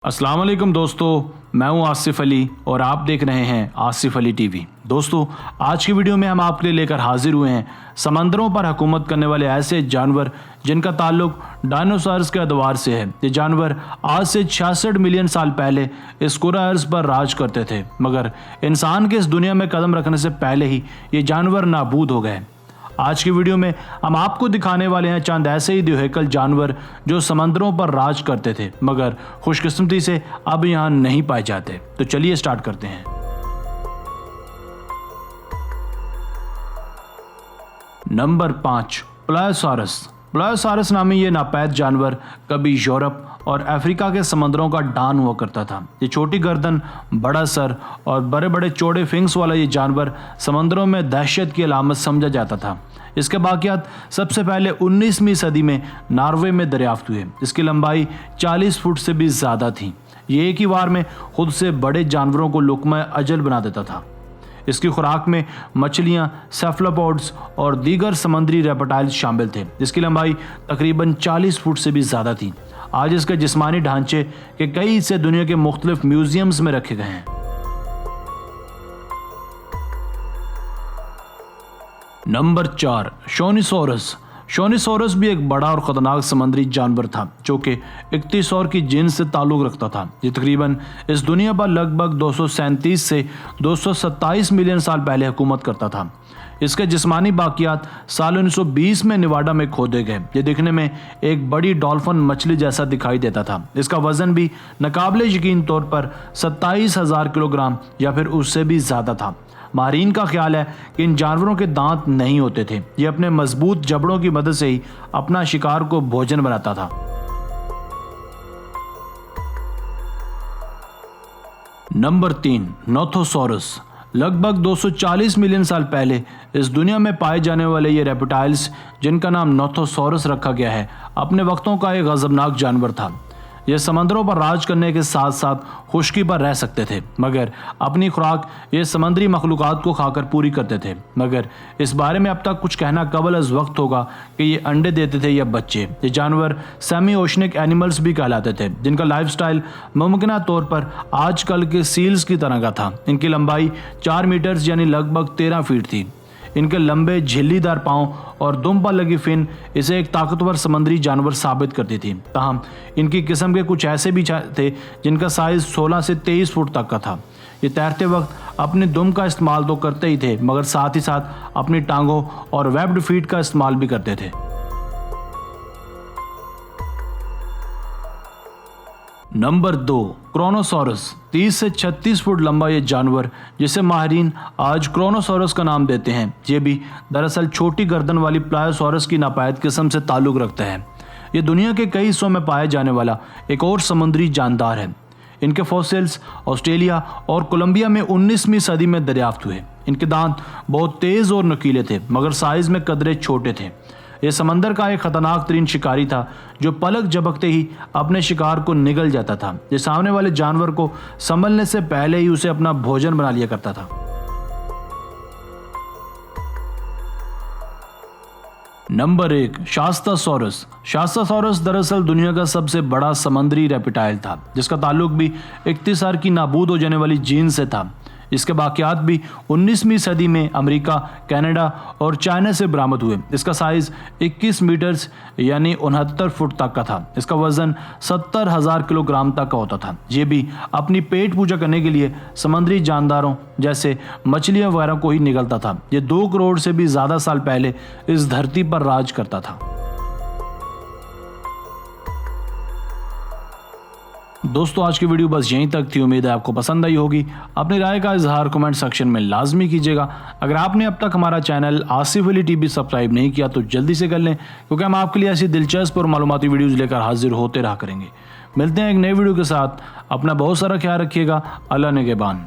अस्सलाम वालेकुम दोस्तों, मैं हूं आसिफ अली और आप देख रहे हैं आसिफ अली टीवी। दोस्तों, आज की वीडियो में हम आपके लिए लेकर हाजिर हुए हैं समंदरों पर हुकूमत करने वाले ऐसे जानवर जिनका ताल्लुक डायनासोर्स के अदवार से है। ये जानवर आज से 66 मिलियन साल पहले इस कुरा अर्ज पर राज करते थे, मगर इंसान के इस दुनिया में कदम रखने से पहले ही ये जानवर नाबूद हो गए। आज की वीडियो में हम आपको दिखाने वाले हैं चंद ऐसे ही द्विहैकल जानवर जो समंदरों पर राज करते थे, मगर खुशकिस्मती से अब यहाँ नहीं पाए जाते। तो चलिए स्टार्ट करते हैं। नंबर 5, प्लायोसारस। प्लायोसारस नामी ये नापैद जानवर कभी यूरोप और अफ्रीका के समंदरों का डॉन हुआ करता था। ये छोटी गर्दन, बड़ा सर और बड़े बड़े चौड़े फिंग्स वाला ये जानवर समंदरों में दहशत की अलामत समझा जाता था। इसके बाकियात सबसे पहले 19वीं सदी में नॉर्वे में दरियाफ्त हुए। इसकी लंबाई 40 फुट से भी ज़्यादा थी। ये एक ही बार में खुद से बड़े जानवरों को लुक़मा अजल बना देता था। इसकी खुराक में मछलियां, सेफलोपॉड्स और दीगर समुद्री रेप्टाइल्स शामिल थे। इसकी लंबाई तकरीबन 40 फुट से भी ज़्यादा थी। आज इसके जिस्मानी ढांचे के कई हिस्से दुनिया के मुख्तलिफ म्यूजियम्स में रखे गए हैं। नंबर 4, शोनिसोरस। शोनिसोरस भी एक बड़ा और ख़तरनाक समुद्री जानवर था जो कि इक्तिसौर की जिन्स से ताल्लुक़ रखता था। ये तकरीबन इस दुनिया पर लगभग 237 से 227 मिलियन साल पहले हुकूमत करता था। इसके जिस्मानी बाकियात साल 1920 में निवाडा में खोदे गए। ये दिखने में एक बड़ी डॉल्फिन मछली जैसा दिखाई देता था। इसका वज़न भी नाकाबिले यकीन तौर पर 27,000 किलोग्राम या फिर उससे भी ज़्यादा था। माहिरीन का ख्याल है कि इन जानवरों के दांत नहीं होते थे। ये अपने मजबूत जबड़ों की मदद से ही अपना शिकार को भोजन बनाता था। नंबर 3, नोथोसॉरस। लगभग 240 मिलियन साल पहले इस दुनिया में पाए जाने वाले ये रेप्टाइल्स, जिनका नाम नोथोसॉरस रखा गया है, अपने वक्तों का एक गजबनाक जानवर था। ये समंदरों पर राज करने के साथ साथ खुश्की पर रह सकते थे, मगर अपनी खुराक ये समुद्री मखलूक़ात को खाकर पूरी करते थे। मगर इस बारे में अब तक कुछ कहना कबल अज़ वक्त होगा कि ये अंडे देते थे या बच्चे। ये जानवर सेमी ओशनिक एनिमल्स भी कहलाते थे, जिनका लाइफस्टाइल मुमकिन तौर पर आजकल के सील्स की तरह का था। इनकी लंबाई 4 मीटर्स यानी लगभग 13 फीट थी। इनके लंबे झिल्लीदार पांव और दुम पर लगी फिन इसे एक ताकतवर समुद्री जानवर साबित करती थी। ताहम इनकी किस्म के कुछ ऐसे भी थे जिनका साइज 16 से 23 फुट तक का था। ये तैरते वक्त अपने दुम का इस्तेमाल तो करते ही थे, मगर साथ ही साथ अपनी टांगों और वेब्ड फीट का इस्तेमाल भी करते थे। नंबर 2, क्रोनोसॉरस। 30 से 36 फुट लंबा ये जानवर, जिसे माहिरीन आज क्रोनोसॉरस का नाम देते हैं, ये भी दरअसल छोटी गर्दन वाली प्लायोसॉरस की नापायद किस्म से ताल्लुक़ रखता है। ये दुनिया के कई हिस्सों में पाया जाने वाला एक और समुद्री जानदार है। इनके फॉसिल्स ऑस्ट्रेलिया और कोलंबिया में 19वीं सदी में दरियाफ्त हुए। इनके दांत बहुत तेज़ और नुकीले थे, मगर साइज़ में कदरे छोटे थे। यह समंदर का एक खतरनाक तरीन शिकारी था जो पलक झपकते ही अपने शिकार को निगल जाता था। ये सामने वाले जानवर को संभलने से पहले ही उसे अपना भोजन बना लिया करता था। नंबर 1, शास्तासोरस। शास्तासोरस दरअसल दुनिया का सबसे बड़ा समुद्री रेप्टाइल था, जिसका ताल्लुक भी इक्तिसार की नाबूद हो जाने वाली जीन से था। इसके बाकियात भी 19वीं सदी में अमेरिका, कनाडा और चाइना से बरामद हुए। इसका साइज़ 21 मीटर्स यानी 69 फुट तक का था। इसका वज़न 70,000 किलोग्राम तक का होता था। ये भी अपनी पेट पूजा करने के लिए समुद्री जानदारों जैसे मछलियाँ वगैरह को ही निगलता था। ये 2 करोड़ से भी ज़्यादा साल पहले इस धरती पर राज करता था। दोस्तों, आज की वीडियो बस यहीं तक थी। उम्मीद है आपको पसंद आई होगी। अपनी राय का इजहार कमेंट सेक्शन में लाजमी कीजिएगा। अगर आपने अब तक हमारा channel Asif Ali TV subscribe नहीं किया तो जल्दी से कर लें, क्योंकि हम आपके लिए ऐसी दिलचस्प और मालूमाती वीडियोज़ लेकर हाजिर होते रहा करेंगे। मिलते हैं एक नई वीडियो के साथ। अपना बहुत सारा ख्याल रखिएगा। अल्लाह निगहबान।